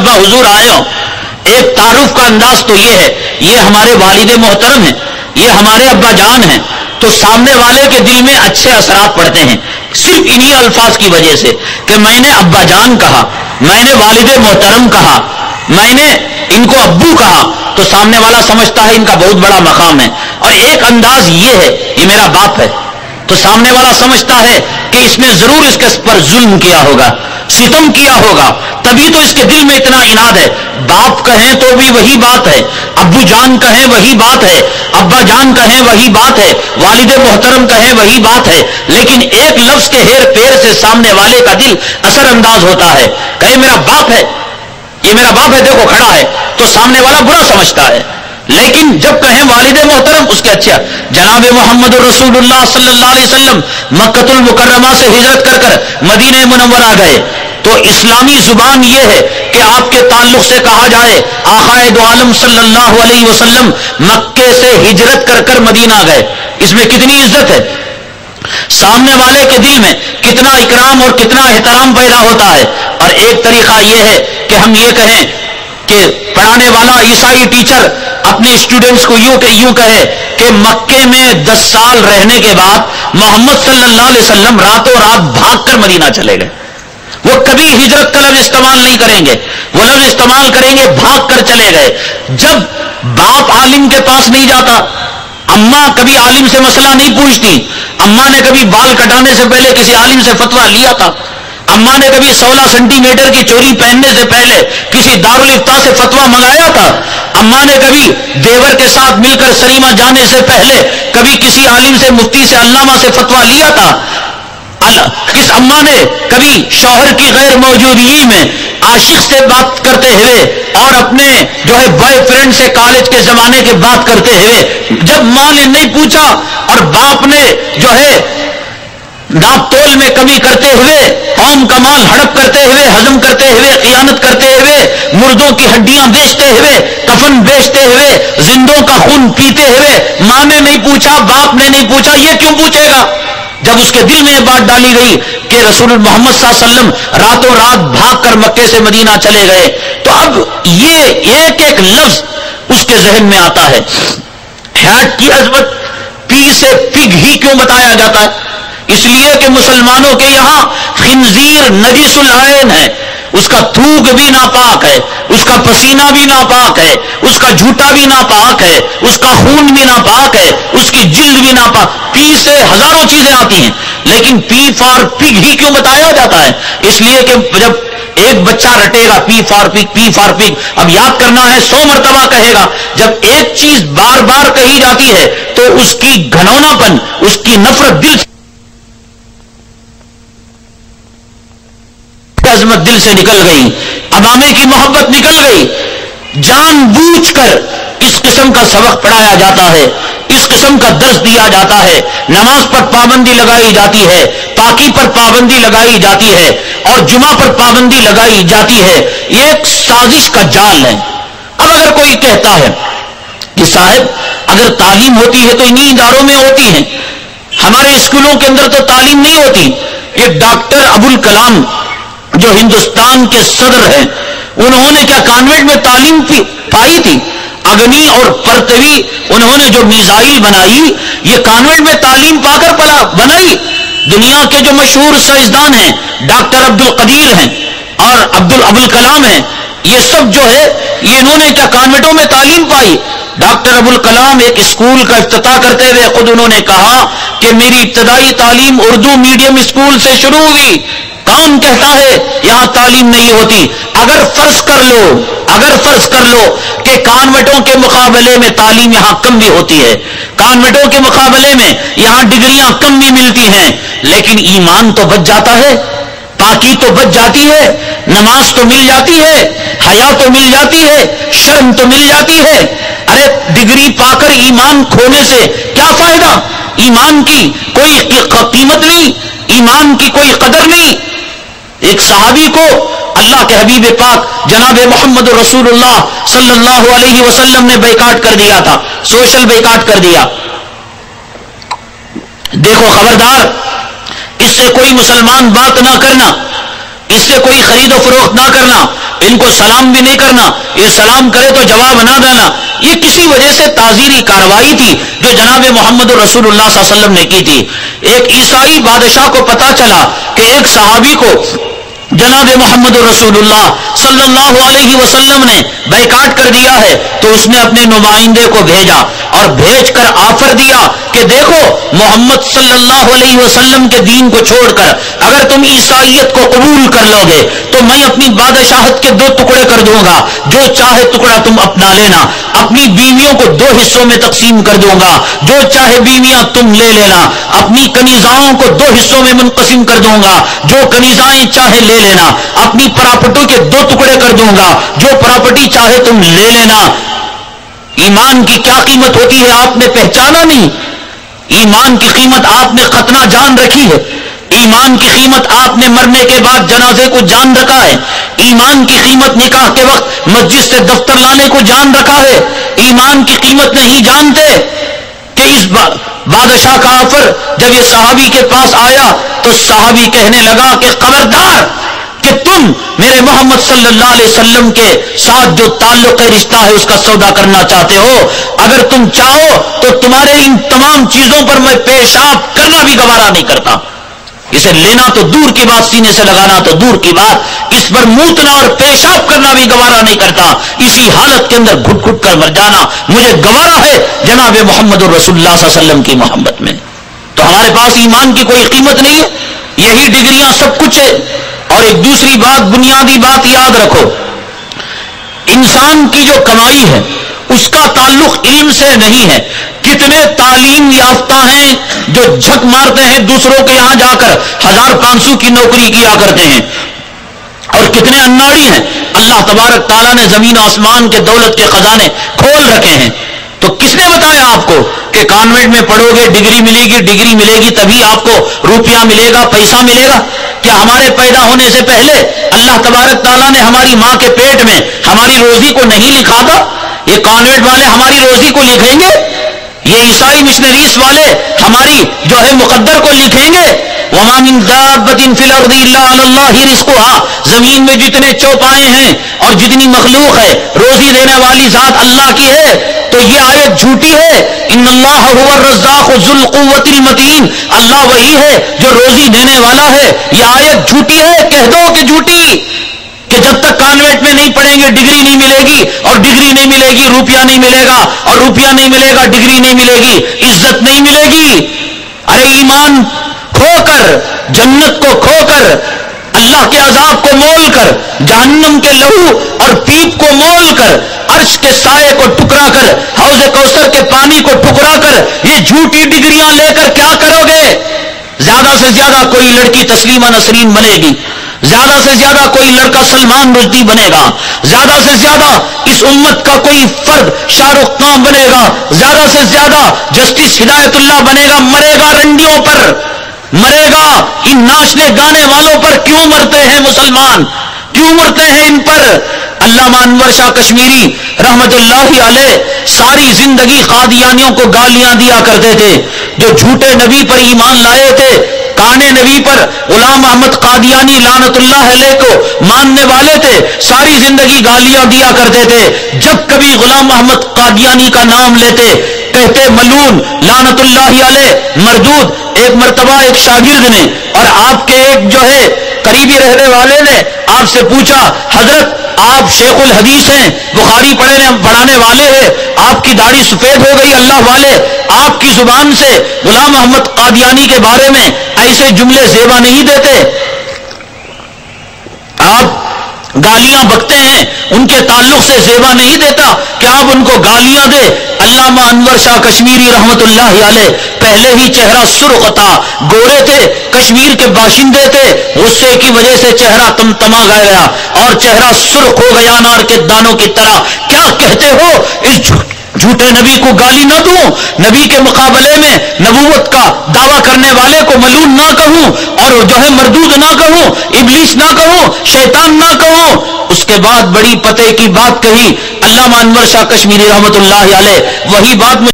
ابا حضور آئے ہو. ایک تعارف کا انداز تو یہ ہے, یہ ہمارے والد محترم ہیں, یہ ہمارے ابا جان ہیں, تو سامنے والے کے دل میں اچھے اثرات پڑتے ہیں صرف انہی الفاظ کی وجہ سے کہ میں نے ابا جان کہا, میں نے والد محترم کہا, میں نے ان کو ابو کہا, تو سامنے والا سمجھتا ہے ان کا بہت بڑا مقام ہے. اور ایک انداز یہ ہے, یہ میرا باپ ہے, تو سامنے والا سمجھتا ہے کہ اس نے ضرور اس کے پر ظلم کیا ہوگا, ستم کیا ہوگا, تبھی تو اس کے دل میں اتنا عناد ہے. باپ کہیں تو بھی وہی بات ہے, ابو جان کہیں وہی بات ہے, ابا جان کہیں وہی بات ہے, والد محترم کہیں وہی بات ہے, لیکن ایک لفظ کے ہیر پھیر سے سامنے والے کا دل اثر انداز ہوتا ہے. کہیں میرا باپ ہے, یہ میرا باپ ہے, دیکھو کھڑا ہے, تو سامنے والا برا سمجھتا ہے. لیکن جب کہیں والد محترم, اس کے اچھا جناب محمد رسول اللہ صلی اللہ علیہ وسلم مکۃ المکرمہ سے ہجرت کر کر مدینہ منورہ گئے, تو اسلامی زبان یہ ہے کہ آپ کے تعلق سے کہا جائے آقائے دو عالم صلی اللہ علیہ وسلم مکے سے ہجرت کر کر مدینہ گئے. اس میں کتنی عزت ہے, سامنے والے کے دل میں کتنا اکرام اور کتنا احترام پیدا ہوتا ہے. اور ایک طریقہ یہ ہے کہ ہم یہ کہیں کہ پڑھانے والا عیسائی ٹیچر اپنے اسٹوڈنٹس کو یوں کہے کہ مکے میں 10 سال رہنے کے بعد محمد صلی اللہ علیہ وسلم راتوں رات بھاگ کر مدینہ چلے گئے. وہ کبھی ہجرت کا لفظ استعمال نہیں کریں گے, وہ لفظ استعمال کریں گے بھاگ کر چلے گئے. جب باپ عالم کے پاس نہیں جاتا, اماں کبھی عالم سے مسئلہ نہیں پوچھتی, اماں نے کبھی بال کٹانے سے پہلے کسی عالم سے فتویٰ لیا تھا, اماں نے کبھی 16 سینٹی میٹر کی چوری پہننے سے پہلے کسی دارالفتہ سے فتویٰ منگایا تھا, اماں نے کبھی دیور کے ساتھ مل کر سریما جانے سے پہلے کبھی کسی عالم سے, مفتی سے, علامہ سے فتویٰ لیا تھا, کس اماں نے کبھی شوہر کی غیر موجودگی میں عاشق سے بات کرتے ہوئے اور اپنے جو ہے بوائے فرینڈ سے کالج کے زمانے کے بات کرتے ہوئے جب ماں نے نہیں پوچھا اور باپ نے جو ہے ناپ تول میں کمی کرتے ہوئے, قوم کا مال ہڑپ کرتے ہوئے, ہضم کرتے ہوئے, خیانت کرتے ہوئے, مردوں کی ہڈیاں بیچتے ہوئے, کفن بیچتے ہوئے, زندوں کا خون پیتے ہوئے, ماں نے نہیں پوچھا, باپ نے نہیں پوچھا, یہ کیوں پوچھے گا؟ جب اس کے دل میں یہ بات ڈالی گئی کہ رسول محمد صلی اللہ علیہ وسلم راتوں رات بھاگ کر مکے سے مدینہ چلے گئے, تو اب یہ ایک ایک لفظ اس کے ذہن میں آتا ہے. حیات کی عظمت پی سے پگ ہی کیوں بتایا جاتا ہے؟ اس لیے کہ مسلمانوں کے یہاں خنزیر نجس العین ہے, اس کا تھوک بھی ناپاک ہے, اس کا پسینہ بھی ناپاک ہے, اس کا جھوٹا بھی ناپاک ہے, اس کا خون بھی ناپاک ہے, اس کی جلد بھی ناپاک. پی سے ہزاروں چیزیں آتی ہیں, لیکن پی فار پگ ہی کیوں بتایا جاتا ہے؟ اس لیے کہ جب ایک بچہ رٹے گا پی فار پگ, پی فار پگ, اب یاد کرنا ہے 100 مرتبہ کہے گا. جب ایک چیز بار بار کہی جاتی ہے تو اس کی گھنونا پن, اس کی نفرت دل عظمت دل سے نکل گئی, امامے کی محبت نکل گئی. جان بوجھ کر اس قسم کا سبق پڑھایا جاتا ہے, اس قسم کا درس دیا جاتا ہے, نماز پر پابندی لگائی جاتی ہے, پاکی پر پابندی لگائی جاتی ہے, اور جمعہ پر پابندی لگائی جاتی ہے. یہ ایک سازش کا جال ہے. اب اگر کوئی کہتا ہے کہ صاحب اگر تعلیم ہوتی ہے تو انہی اداروں میں ہوتی ہے, ہمارے اسکولوں کے اندر تو تعلیم نہیں ہوتی. یہ ڈاکٹر ابوالکلام جو ہندوستان کے صدر ہیں, انہوں نے کیا کانوینٹ میں تعلیم پائی تھی؟ اگنی اور پرتوی انہوں نے جو میزائل بنائی, یہ کانوینٹ میں تعلیم پا کر بنائی. دنیا کے جو مشہور سائنسدان ہیں, ڈاکٹر عبد القدیر ہیں اور ابوالکلام ہیں, یہ سب جو ہے یہ انہوں نے کیا کانوینٹوں میں تعلیم پائی؟ ڈاکٹر ابوالکلام ایک اسکول کا افتتاح کرتے ہوئے خود انہوں نے کہا کہ میری ابتدائی تعلیم اردو میڈیم اسکول سے شروع ہوئی. کون کہتا ہے یہاں تعلیم نہیں ہوتی؟ اگر فرض کر لو کہ کانوینٹوں کے مقابلے میں تعلیم یہاں کم بھی ہوتی ہے, کانوینٹوں کے مقابلے میں یہاں ڈگریاں کم بھی ملتی ہیں, لیکن ایمان تو بچ جاتا ہے, پاکی تو بچ جاتی ہے, نماز تو مل جاتی ہے, حیا تو مل جاتی ہے, شرم تو مل جاتی ہے. ارے ڈگری پا کر ایمان کھونے سے کیا فائدہ؟ ایمان کی کوئی قیمت نہیں, ایمان کی کوئی قدر نہیں. ایک صحابی کو اللہ کے حبیب پاک جناب محمد رسول اللہ صلی اللہ علیہ وسلم نے بیکاٹ کر دیا تھا, سوشل بیکاٹ کر دیا. دیکھو خبردار, اس سے کوئی مسلمان بات نہ کرنا, اس سے کوئی خرید و فروخت نہ کرنا. ان کو سلام بھی نہیں کرنا، یہ سلام کرے تو جواب نہ دینا. یہ کسی وجہ سے تعزیری کارروائی تھی جو جناب محمد رسول اللہ صلی اللہ علیہ وسلم نے کی تھی. ایک عیسائی بادشاہ کو پتا چلا کہ ایک صحابی کو جناب محمد رسول اللہ صلی اللہ علیہ وسلم نے بیکاٹ کر دیا ہے، تو اس نے اپنے نمائندے کو بھیجا اور بھیج کر آفر دیا کہ دیکھو محمد صلی اللہ علیہ وسلم کے دین کو چھوڑ کر اگر تم عیسائیت کو قبول کر لو گے تو میں اپنی بادشاہت کے 2 ٹکڑے کر دوں گا، جو چاہے ٹکڑا تم اپنا لینا. اپنی بیویوں کو 2 حصوں میں تقسیم کر دوں گا، جو چاہے بیویاں تم لے لینا. اپنی کنیزاؤں کو 2 حصوں میں منقسم کر دوں گا، جو کنیزائیں چاہے لے لینا. اپنی پراپرٹی کے 2 ٹکڑے کر دوں گا، جو پراپرٹی چاہے تم لے لینا. ایمان کی کیا قیمت ہوتی ہے آپ نے پہچانا نہیں. ایمان کی قیمت آپ نے ختنہ جان رکھی ہے. ایمان کی قیمت آپ نے مرنے کے بعد جنازے کو جان رکھا ہے. ایمان کی قیمت نکاح کے وقت مسجد سے دفتر لانے کو جان رکھا ہے. ایمان کی قیمت نہیں جانتے کہ اس بادشاہ کا آفر جب یہ صحابی کے پاس آیا تو صحابی کہنے لگا کہ خبردار کہ تم میرے محمد صلی اللہ علیہ وسلم کے ساتھ جو تعلق رشتہ ہے اس کا سودا کرنا چاہتے ہو، اگر تم چاہو تو تمہارے ان تمام چیزوں پر میں پیشاب کرنا بھی گوارا نہیں کرتا. اسے لینا تو دور کی بات، سینے سے لگانا تو دور کی بات، اس پر موتنا اور پیشاب کرنا بھی گوارا نہیں کرتا. اسی حالت کے اندر گھٹ گھٹ کر مر جانا مجھے گوارا ہے جناب محمد رسول اللہ صلی اللہ علیہ وسلم کی محبت میں. تو ہمارے پاس ایمان کی کوئی قیمت نہیں ہے، یہی ڈگریاں سب کچھ ہے. اور ایک دوسری بات، بنیادی بات یاد رکھو، انسان کی جو کمائی ہے اس کا تعلق علم سے نہیں ہے. کتنے تعلیم یافتہ ہیں جو جھک مارتے ہیں دوسروں کے یہاں جا کر 1500 کی نوکری کیا کرتے ہیں، اور کتنے اناڑی ہیں اللہ تبارک تعالیٰ نے زمین آسمان کے دولت کے خزانے کھول رکھے ہیں. تو کس نے بتایا آپ کو کہ کانوینٹ میں پڑھو گے ڈگری ملے گی تبھی آپ کو روپیہ ملے گا، پیسہ ملے گا؟ کیا ہمارے پیدا ہونے سے پہلے اللہ تبارک تعالیٰ نے ہماری ماں کے پیٹ میں ہماری روزی کو نہیں لکھا تھا؟ یہ کانوینٹ والے ہماری روزی کو لکھیں گے؟ یہ عیسائی مشنریز والے ہماری جو ہے مقدر کو لکھیں گے؟ وَمَا مِن دَابَّةٍ فِي الْأَرْضِ إِلَّا عَلَى اللَّهِ رِزْقُهَا. زمین میں جتنے چوپائے ہیں اور جتنی مخلوق ہے روزی دینے والی ذات اللہ کی ہے. تو یہ آیت جھوٹی ہے. ان اللہ هو الرزاق ذو القوة المتین. اللہ وہی ہے جو روزی دینے والا ہے. یہ آیت جھوٹی ہے، کہہ دو کہ جھوٹی، کہ جب تک کانوینٹ میں نہیں پڑھیں گے ڈگری نہیں ملے گی، اور ڈگری نہیں ملے گی روپیہ نہیں ملے گا، اور روپیہ نہیں ملے گا ڈگری نہیں ملے گی، عزت نہیں ملے گی. ارے ایمان کھو کر، جنت کو کھو کر، اللہ کے عذاب کو مول کر، جہنم کے لہو اور پیپ کو مول کر، عرش کے سائے کو ٹکرا کر، حوض کوثر کے پانی کو ٹکرا کر، یہ جھوٹی ڈگریاں لے کر کیا کرو گے؟ زیادہ سے زیادہ کوئی لڑکی تسلیمہ نسرین بنے گی، زیادہ سے زیادہ کوئی لڑکا سلمان رشدی بنے گا، زیادہ سے زیادہ اس امت کا کوئی فرد شاہ رخ خان بنے گا، زیادہ سے زیادہ جسٹس ہدایت اللہ بنے گا. مرے گا رنڈیوں پر، مرے گا ان ناچنے گانے والوں پر. کیوں مرتے ہیں مسلمان؟ کیوں مرتے ہیں ان پر؟ علامہ انور شاہ کشمیری رحمت اللہ علیہ ساری زندگی قادیانیوں کو گالیاں دیا کرتے تھے، جو جھوٹے نبی پر ایمان لائے تھے، کانے نبی پر غلام احمد قادیانی لعنت اللہ علیہ کو ماننے والے تھے، ساری زندگی گالیاں دیا کرتے تھے. جب کبھی غلام احمد قادیانی کا نام لیتے کہتے ملعون لعنت اللہ علیہ مردود. ایک مرتبہ ایک شاگرد نے اور آپ کے ایک جو ہے قریبی رہنے والے نے آپ سے پوچھا، حضرت آپ شیخ الحدیث ہیں، بخاری پڑھانے والے ہیں، آپ کی داڑھی سفید ہو گئی اللہ والے، آپ کی زبان سے غلام احمد قادیانی کے بارے میں ایسے جملے زیبا نہیں دیتے، آپ گالیاں بکتے ہیں، ان کے تعلق سے زیبا نہیں دیتا کہ آپ ان کو گالیاں دے. علامہ انور شاہ کشمیری رحمت اللہ علیہ پہلے ہی چہرہ سرخ تھا، گورے تھے، کشمیر کے باشندے تھے، غصے کی وجہ سے چہرہ تمتما گیا اور چہرہ سرخ ہو گیا انار کے دانوں کی طرح. کیا کہتے ہو؟ اس جھوٹے نبی کو گالی نہ دوں، نبی کے مقابلے میں نبوت کا دعویٰ کرنے والے کو ملعون نہ کہوں، اور جو ہے مردود نہ کہوں، ابلیس نہ کہوں، شیطان نہ کہوں. اس کے بعد بڑی پتے کی بات کہی علامہ انور شاہ کشمیری رحمت اللہ علیہ. وہی بات